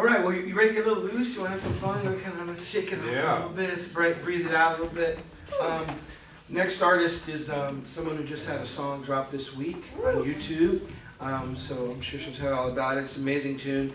right, well, you ready to get a little loose? You want to have some fun? You want to kind of shake it off a little bit, breathe it out a little bit. Next artist is someone who just had a song drop this week on YouTube. So I'm sure she'll tell you all about it. It's an amazing tune.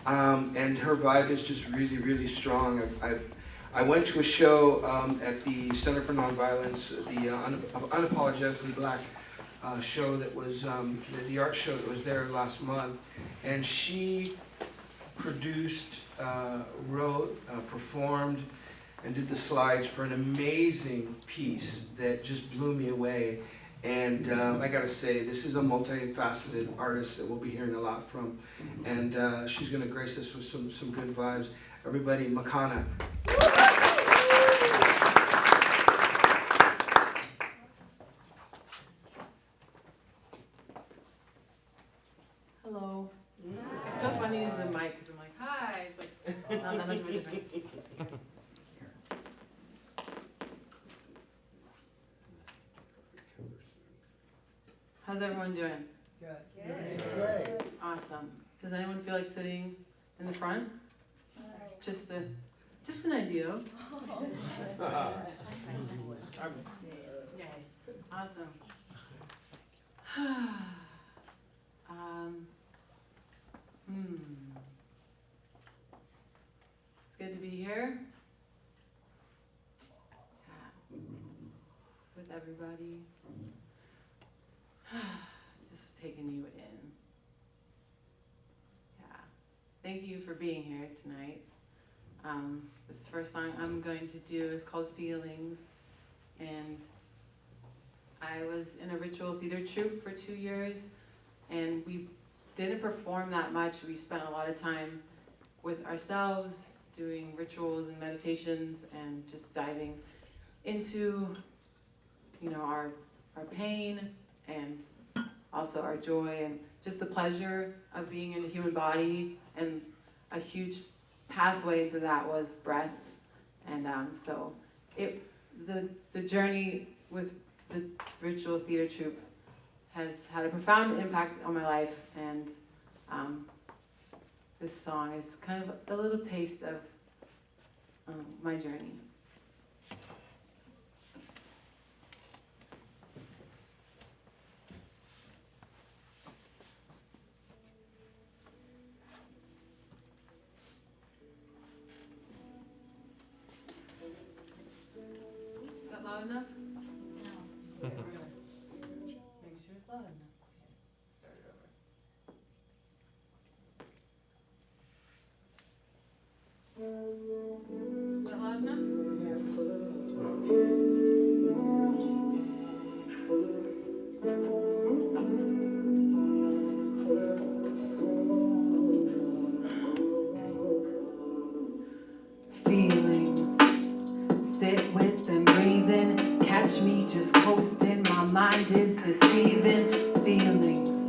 And her vibe is just really, really strong. I went to a show at the Center for Nonviolence, the Unapologetically Black show that was, the art show that was there last month. And she produced, wrote, performed, and did the slides for an amazing piece that just blew me away. And I gotta say, this is a multifaceted artist that we'll be hearing a lot from. And she's gonna grace us with some good vibes. Everybody, Makana. Hello. It's so funny using the mic because I'm like, hi. It's like, not that much of a difference. How's everyone doing? Good. Great. Awesome. Does anyone feel like sitting in the front? Just an idea. Awesome. It's good to be here. Yeah. With everybody. Just taking you in. Yeah. Thank you for being here tonight. This first song I'm going to do is called Feelings. And I was in a ritual theater troupe for 2 years, and we didn't perform that much. We spent a lot of time with ourselves, doing rituals and meditations, and just diving into, our pain, and also our joy, and just the pleasure of being in a human body. And a huge pathway into that was breath. And so the journey with the ritual theater troupe has had a profound impact on my life, and this song is kind of a little taste of my journey. Is that loud enough? No. Make sure it's loud enough. Start it over. Is that loud enough? Feelings, sit with them breathing, catch me just coasting, my mind is deceiving. Feelings,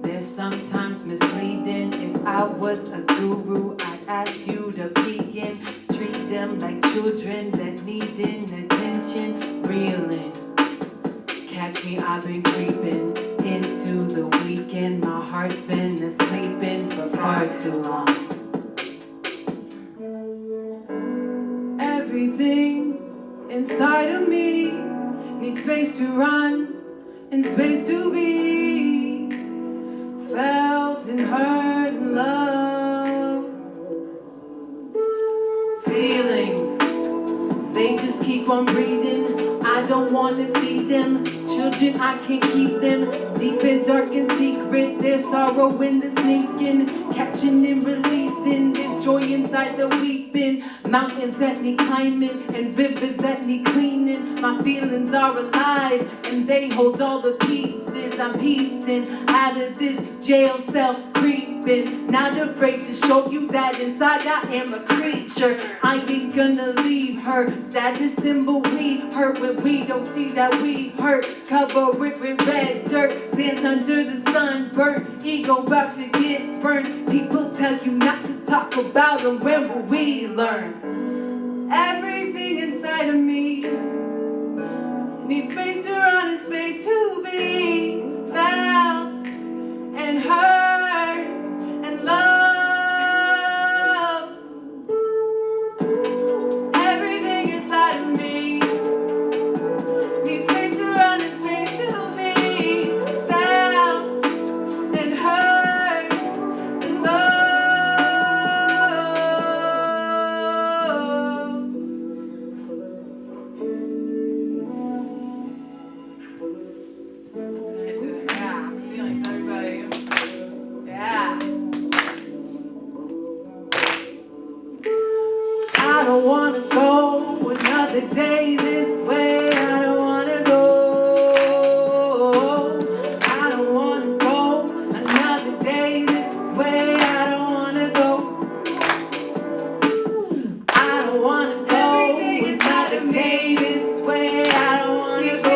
they're sometimes misleading. If I was a guru, I'd ask you to peek in, treat them like children that needing attention. Reeling, catch me, I've been creeping into the weekend. My heart's been asleeping for far too long. Everything inside of me needs space to run and space to be felt and heard and loved. Feelings, they just keep on breathing. I don't want to see them. Children, I can't keep them. Deep and dark and secret, there's sorrow in the sneaking, catching and releasing. There's joy inside the weeping. Mountains that need climbing and rivers that need cleaning. My feelings are alive and they hold all the pieces. I'm piecing out of this jail cell, creeping, not afraid to show you that inside I am a creature. I ain't gonna leave her. Status symbol, we hurt when we don't see that we hurt. Cover it with red dirt, dance under the sun, burnt ego about to get spurned. People tell you not to talk about them. When will we learn? Everything inside of me needs space to run and space to be felt and heard and loved. don't wanna go another day this way. I don't wanna go. I don't wanna go another day this way. I don't wanna go. I don't wanna go another day this way. I don't wanna go.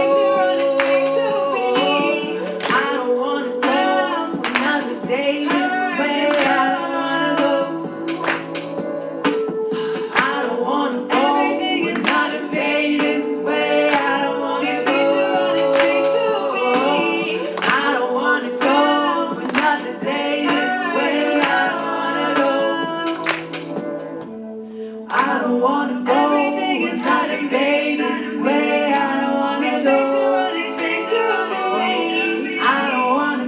I don't wanna go another day this way. I don't wanna go. I don't wanna go another day this way. I don't wanna go. I don't wanna go another day this way. I don't wanna go. I don't wanna go another day this way. I don't wanna go. I don't wanna go another day this way. I don't wanna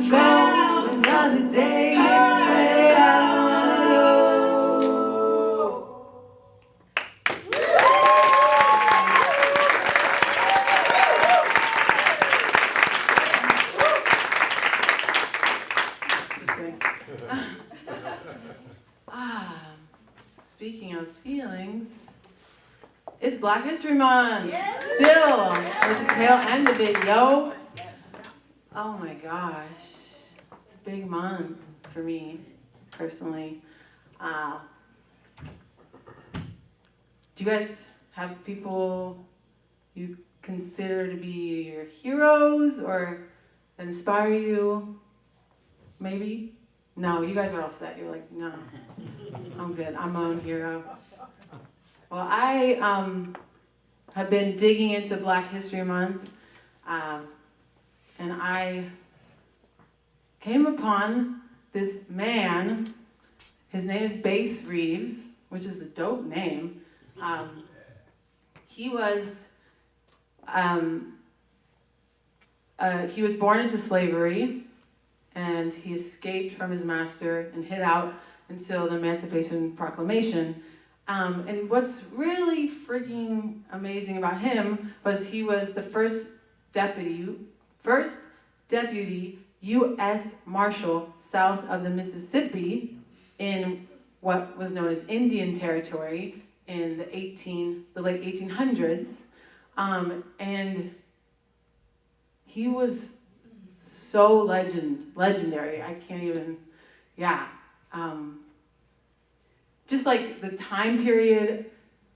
Speaking of feelings, it's Black History Month. Still, with the tail end of it, yo. Oh my gosh, it's a big month for me, personally. Do you guys have people you consider to be your heroes or that inspire you? Maybe? No, you guys are all set. You're like, no, I'm good. I'm my own hero. Well, I have been digging into Black History Month, and I came upon this man. His name is Bass Reeves, which is a dope name. He was born into slavery, and he escaped from his master and hid out until the Emancipation Proclamation. And what's really freaking amazing about him was he was the first deputy U.S. Marshal south of the Mississippi in what was known as Indian Territory in the late 1800s. And he was so legendary. I can't even, just like the time period,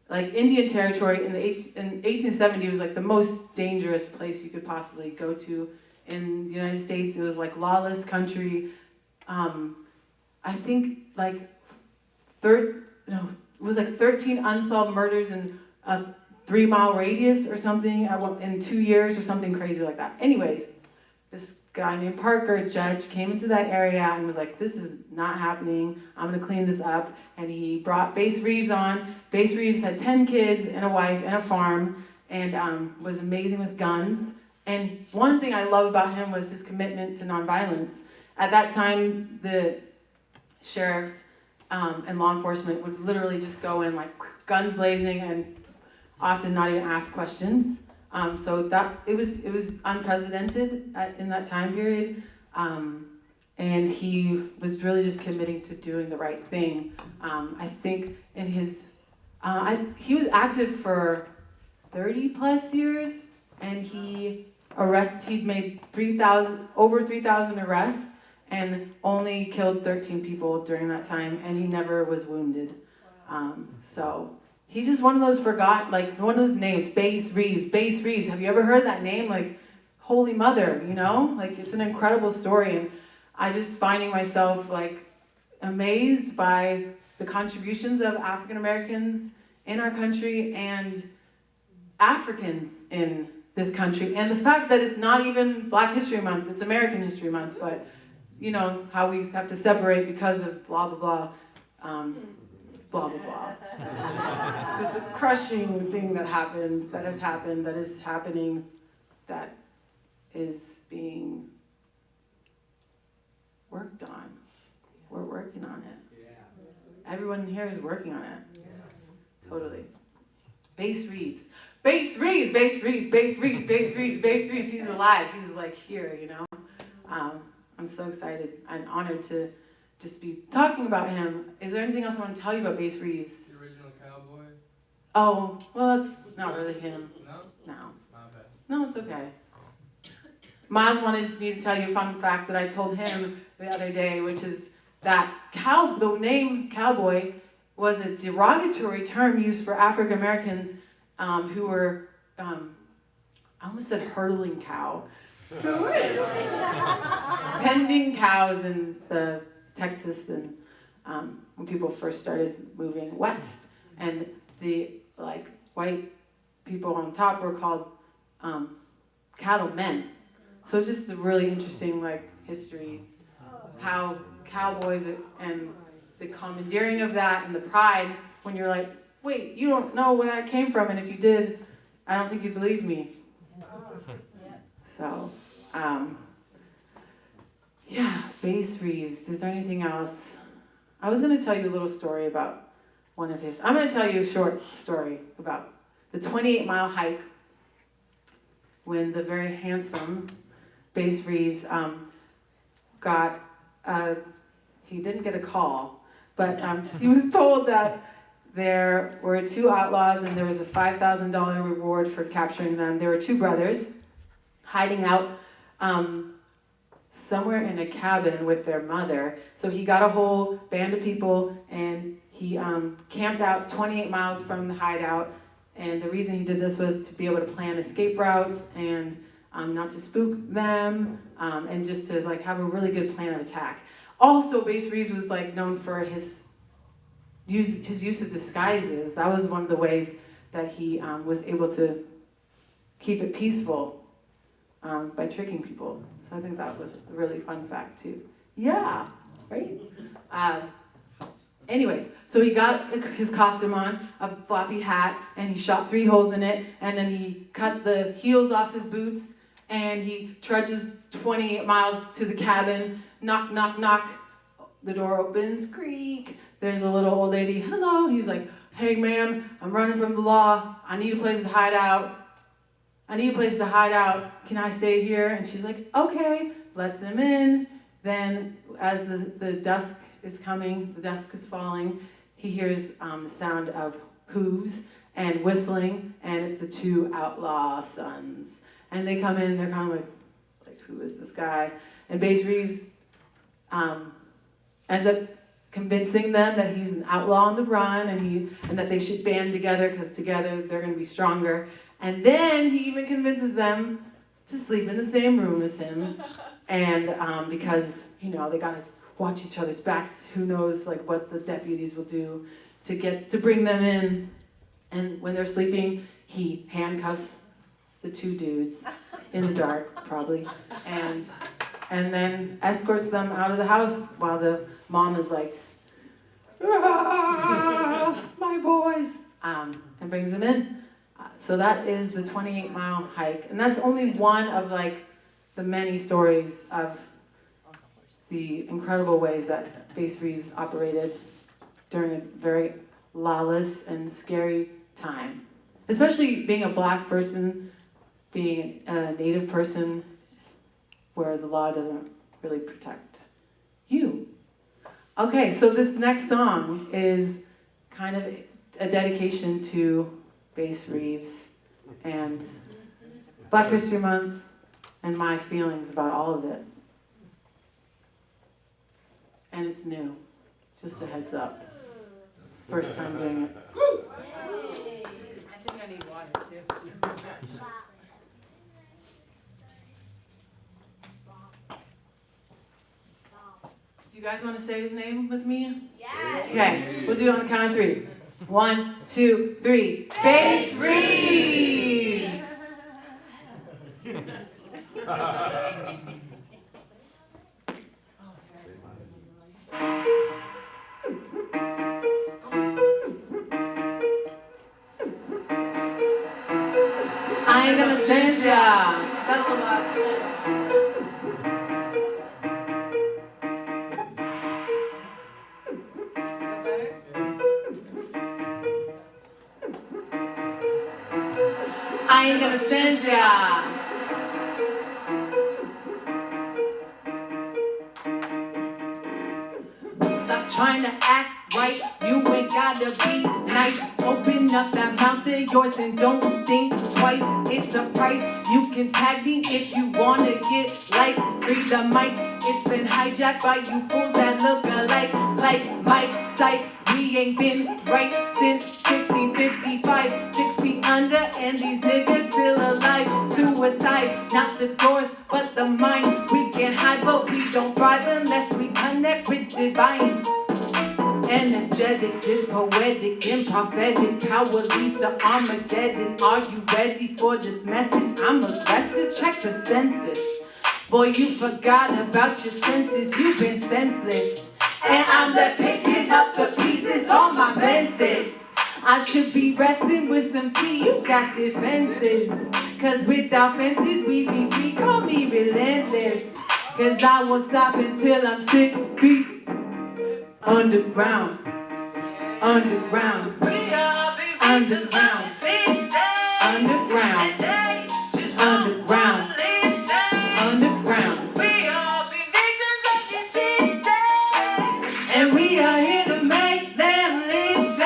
like Indian Territory in 1870 was like the most dangerous place you could possibly go to in the United States. It was like lawless country. I think like it was like 13 unsolved murders in a 3-mile radius or something in 2 years or something crazy like that. Anyways, this guy named Parker, a judge, came into that area and was like, this is not happening. I'm gonna clean this up. And he brought Bass Reeves on. Bass Reeves had 10 kids and a wife and a farm and was amazing with guns. And one thing I love about him was his commitment to nonviolence. At that time, the sheriffs and law enforcement would literally just go in like guns blazing and often not even ask questions. So that it was unprecedented in that time period, and he was really just committing to doing the right thing. I think in his he was active for 30 plus years, and he'd made over 3,000 arrests and only killed 13 people during that time, and he never was wounded. So he's just one of those one of those names, Bass Reeves. Bass Reeves, have you ever heard that name? Like, holy mother, you know? Like, it's an incredible story, and I just finding myself, like, amazed by the contributions of African Americans in our country and Africans in this country, and the fact that it's not even Black History Month, it's American History Month, but you know how we have to separate because of blah blah blah, blah blah blah. It's a crushing thing that happens, that has happened, that is happening, that is being worked on. We're working on it. Everyone here is working on it. Totally. Bass Reeves. Bass Reeves, Bass Reeves, Bass Reeves, Bass Reeves, Bass Reeves. He's alive. He's like here, you know. I'm so excited and honored to just be talking about him. Is there anything else I want to tell you about Bass Reeves? The original cowboy. Oh, well, that's not really him. No? No. My bad. No, it's okay. Miles wanted me to tell you a fun fact that I told him the other day, which is that the name cowboy was a derogatory term used for African Americans who were, I almost said hurdling cow, tending cows in Texas and when people first started moving west. And the white people on top were called cattlemen. So it's just a really interesting history, how cowboys and the commandeering of that and the pride when you're like, wait, you don't know where that came from, and if you did, I don't think you'd believe me. So, yeah, Bass Reeves. Is there anything else? I was going to tell you a little story about one of his. I'm going to tell you a short story about the 28-mile hike when the very handsome Bass Reeves he didn't get a call, but he was told that there were 2 outlaws and there was a $5,000 reward for capturing them. There were 2 brothers hiding out somewhere in a cabin with their mother. So he got a whole band of people and he camped out 28 miles from the hideout. And the reason he did this was to be able to plan escape routes and not to spook them, and just to have a really good plan of attack. Also, Bass Reeves was known for his use of disguises. That was one of the ways that he was able to keep it peaceful by tricking people. So I think that was a really fun fact too. Yeah, right? Anyways, so he got his costume on, a floppy hat, and he shot 3 holes in it, and then he cut the heels off his boots, and he trudges 28 miles to the cabin. Knock, knock, knock. The door opens, creak. There's a little old lady, hello. He's like, hey ma'am, I'm running from the law. I need a place to hide out. Can I stay here? And she's like, okay, lets him in. Then as the dusk is coming, the dusk is falling, he hears the sound of hooves and whistling, and it's the 2 outlaw sons. And they come in, they're kind of like who is this guy? And Bass Reeves ends up convincing them that he's an outlaw on the run and that they should band together because together they're going to be stronger. And then he even convinces them to sleep in the same room as him. And because, they got to watch each other's backs, who knows what the deputies will do to bring them in. And when they're sleeping, he handcuffs the 2 dudes in the dark, probably, and then escorts them out of the house while the mom is like, my boys, and brings them in. So that is the 28-mile hike, and that's only one of the many stories of the incredible ways that Bass Reeves operated during a very lawless and scary time, especially being a Black person, being a Native person, where the law doesn't really protect you. Okay, so this next song is kind of a dedication to Bass Reeves and Black History Month and my feelings about all of it. And it's new, just a heads up. First time doing it. I think I need water too. Do you guys want to say his name with me? Yes. Okay, we'll do it on the count of 3. 1, 2, 3. Bass Reeves! I ain't gonna sense ya. That's a lot. I ain't gonna sense ya. Stop trying to act right? You ain't gotta be nice. Open up that mouth of yours and don't think twice. It's a price. You can tag me if you wanna get likes. Free the mic. It's been hijacked by you fools that look alike. Like Mike Sight. We ain't been right since 1655. 6 feet under and these niggas still alive. Suicide, not the doors, but the mind. We can hide, but we don't thrive unless we connect with divine. Energetics is poetic and prophetic. Power Lisa Armageddon. Are you ready for this message? I'm aggressive, check the census. Boy, you forgot about your senses, you've been senseless. And I'm left picking up the pieces on my fences. I should be resting with some tea, you got defenses. Cause without fences we be free, call me relentless. Cause I won't stop until I'm 6 feet underground, underground, underground, underground, underground, underground. And we are here to make them listen.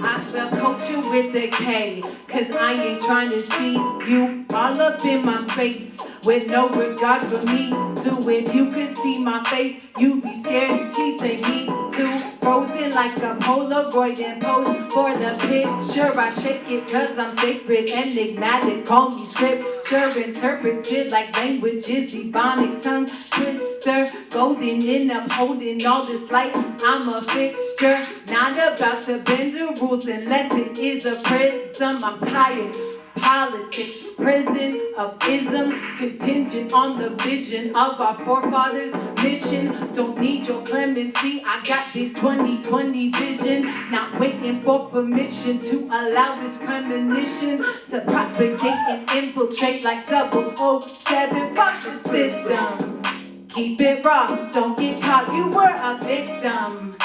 I spell culture with a K, cause I ain't trying to see you all up in my space with no regard for me. So if you could see my face, you'd be scared. He'd take me to frozen like a Polaroid and pose for the picture. I shake it cause I'm sacred, enigmatic, call me scripture, interpreted like language is ebonic, tongue twister, golden in upholding all this light. I'm a fixture, not about to bend the rules unless it is a prism. I'm tired. Politics, prison of ism, contingent on the vision of our forefathers' mission. Don't need your clemency, I got this 20/20 vision. Not waiting for permission to allow this premonition to propagate and infiltrate like 007. Fuck the system. Keep it raw, don't get caught, you were a victim.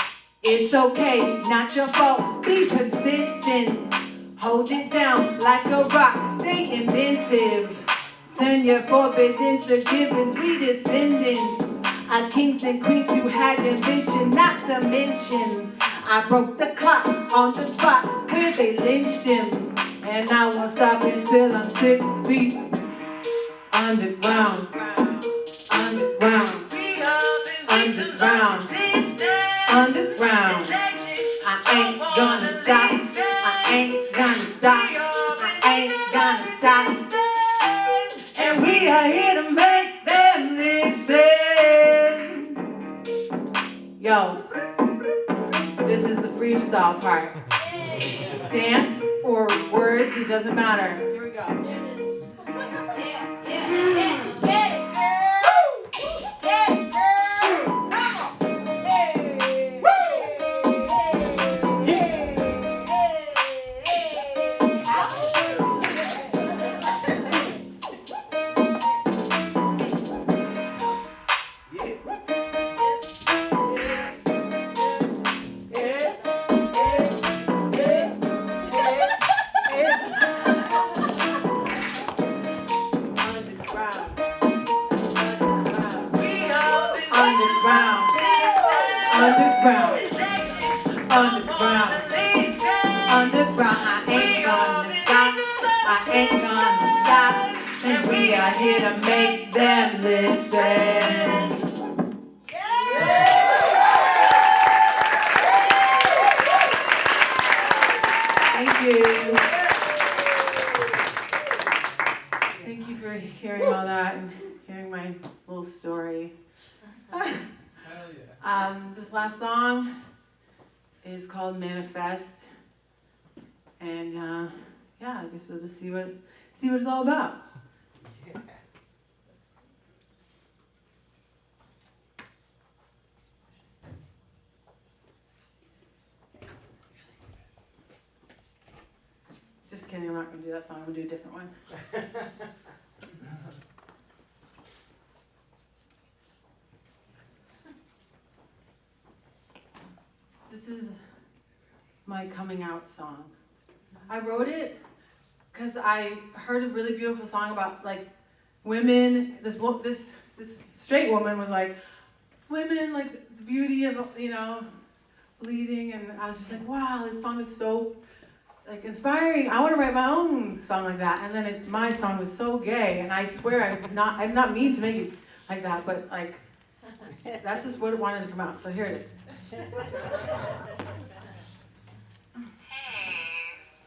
It's okay, not your fault, be persistent. Hold it down like a rock, stay inventive. Turn your forbiddance to givens, we descendants. Our kings and queens who had ambition, not to mention. I broke the clock on the spot where they lynched him. And I won't stop until I'm 6 feet underground, underground, underground, underground. I ain't gonna stop, I ain't gonna stop, I ain't gonna stop. And we are here to make them listen. Yo, this is the freestyle part. Dance or words, it doesn't matter. Here we go. Underground, underground, underground, I ain't gonna stop, I ain't gonna stop, and we are here to make them listen. Thank you. Thank you for hearing all that and hearing my little story. This last song is called Manifest, and yeah, I guess we'll just see what it's all about. Yeah. Just kidding, I'm not gonna do that song, I'm gonna do a different one. This is my coming out song. I wrote it because I heard a really beautiful song about like women. This straight woman was like, women, like the beauty of, bleeding, and I was just like, wow, this song is so like inspiring. I want to write my own song like that. And then my song was so gay, and I swear I'm not mean to make it like that, but like that's just what it wanted to come out. So here it is. Hey,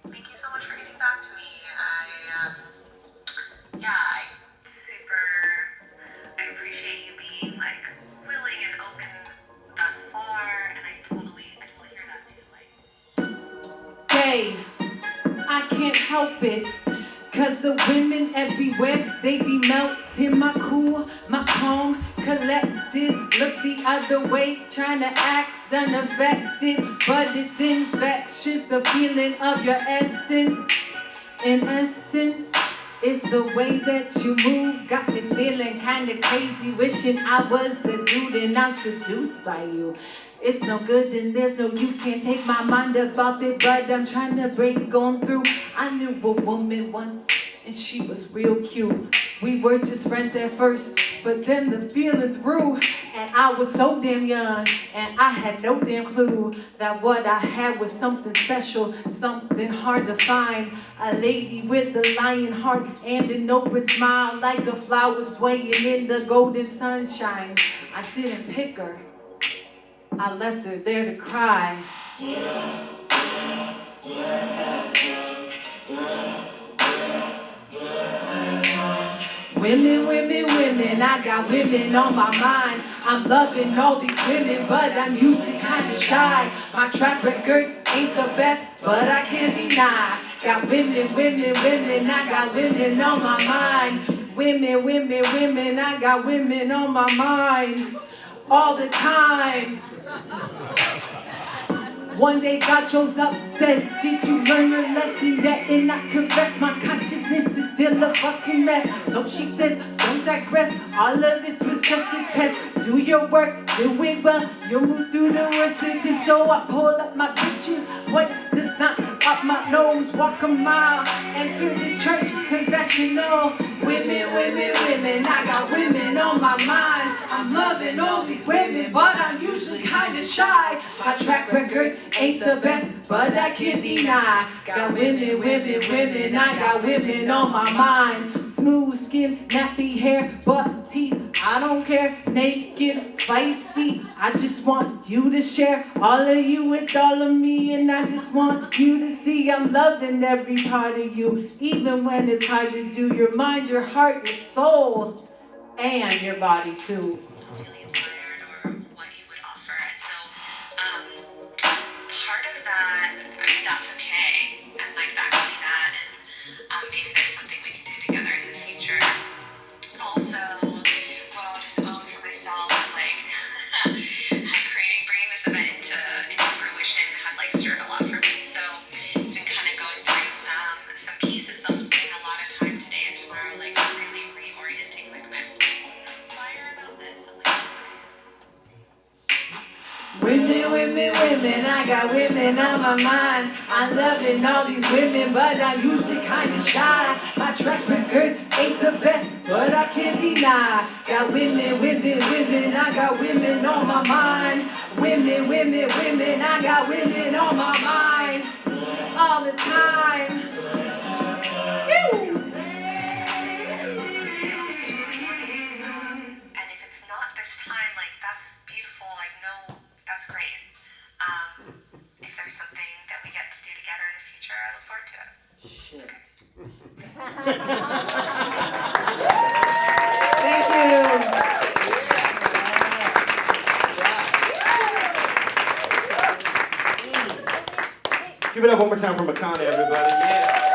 thank you so much for getting back to me. I appreciate you being like willing and open thus far, and I totally hear that too. Like, Gay, I can't help it. Cause the women everywhere, they be melting my cool, my calm, collected. Look the other way, trying to act unaffected. But it's infectious, the feeling of your essence. In essence, it's the way that you move. Got me feeling kinda crazy, wishing I was a dude and I'm seduced by you. It's no good and there's no use, can't take my mind off it, but I'm trying to break on through. I knew a woman once and she was real cute. We were just friends at first, but then the feelings grew. And I was so damn young, and I had no damn clue that what I had was something special, something hard to find. A lady with a lion heart and an open smile, like a flower swaying in the golden sunshine. I didn't pick her, I left her there to cry. Women, women, women, I got women on my mind. I'm loving all these women, but I'm usually kinda shy. My track record ain't the best, but I can't deny. Got women, women, women, I got women on my mind. Women, women, women, I got women on my mind. All the time. One day God shows up, said, did you learn your lesson yet? And I confess my consciousness is still a fucking mess. So she says, don't digress, all of this was just a test. Do your work, do it well, you'll move through the worst of this. So I pull up my bitches, what this not up my nose, walk a mile, enter the church confessional. Women, women, women, I got women on my mind. I'm loving all these women, but I'm usually kinda shy. My track record ain't the best, but I can't deny. Got women, women, women, I got women on my mind. Smooth skin, nappy hair, buck teeth, I don't care. Naked, feisty, I just want you to share all of you with all of me. And I just want you to see I'm loving every part of you. Even when it's hard to do, your mind, your heart, your soul, and your body too. really inspired or what you would offer. And so, part of that, I mean, that's okay, and like that can be that, and maybe there's something we can do together in the future. Also, what I'll just own for myself, like bringing this event into fruition had like stirred a lot for me. So it's been kind of going through some pieces. So I'm spending a lot of time today and tomorrow, like really reorienting like my fire about this. And, like, Women, women, women, I got women on my mind. I'm loving all these women, but I'm usually kinda shy. My track record ain't the best, but I can't deny. Got women, women, women, I got women on my mind. Women, women, women, I got women on my mind. All the time. Ew. and if it's not this time, like that's beautiful. Like no, that's great. If there's something that we get to do together in the future, I look forward to it. Shit. Thank you. Give it up one more time for Makana, everybody. Yeah.